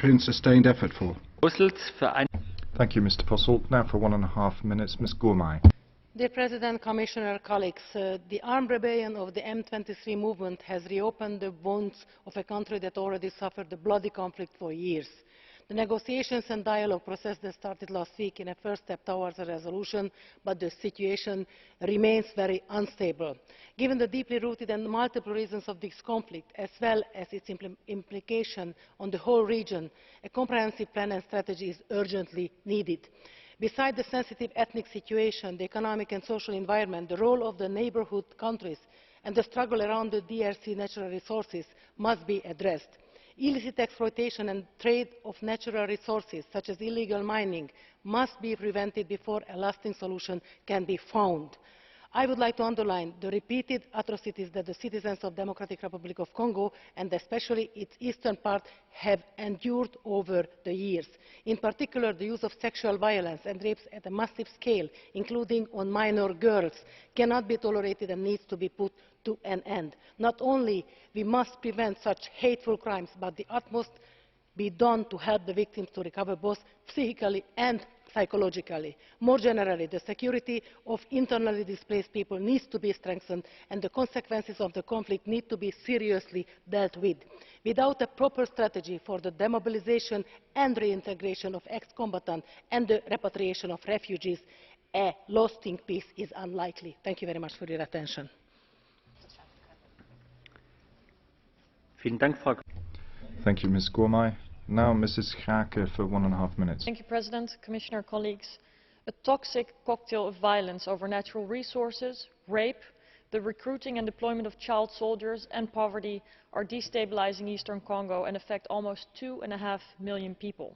European sustained effort for. Thank you, Mr. Posselt. Now for 1.5 minutes, Ms. Gourmay. Dear President, Commissioner, colleagues, the armed rebellion of the M23 movement has reopened the wounds of a country that already suffered a bloody conflict for years. The negotiations and dialogue process that started last week in a first step towards a resolution, but the situation remains very unstable. Given the deeply rooted and multiple reasons of this conflict, as well as its implication on the whole region, a comprehensive plan and strategy is urgently needed. Besides the sensitive ethnic situation, the economic and social environment, the role of the neighbourhood countries and the struggle around the DRC natural resources must be addressed. Illicit exploitation and trade of natural resources, such as illegal mining, must be prevented before a lasting solution can be found. I would like to underline the repeated atrocities that the citizens of the Democratic Republic of Congo, and especially its eastern part, have endured over the years. In particular, the use of sexual violence and rapes at a massive scale, including on minor girls, cannot be tolerated and needs to be put to an end. Not only must we prevent such hateful crimes, but the utmost be done to help the victims to recover both physically and psychologically. More generally, the security of internally displaced people needs to be strengthened, and the consequences of the conflict need to be seriously dealt with. Without a proper strategy for the demobilisation and reintegration of ex-combatants and the repatriation of refugees, a lasting peace is unlikely. Thank you very much for your attention. Thank you, Ms. Gourmay. Now, Mrs. Schaake for 1.5 minutes. Thank you, President, Commissioner, colleagues. A toxic cocktail of violence over natural resources, rape, the recruiting and deployment of child soldiers and poverty are destabilizing eastern Congo and affect almost 2.5 million people.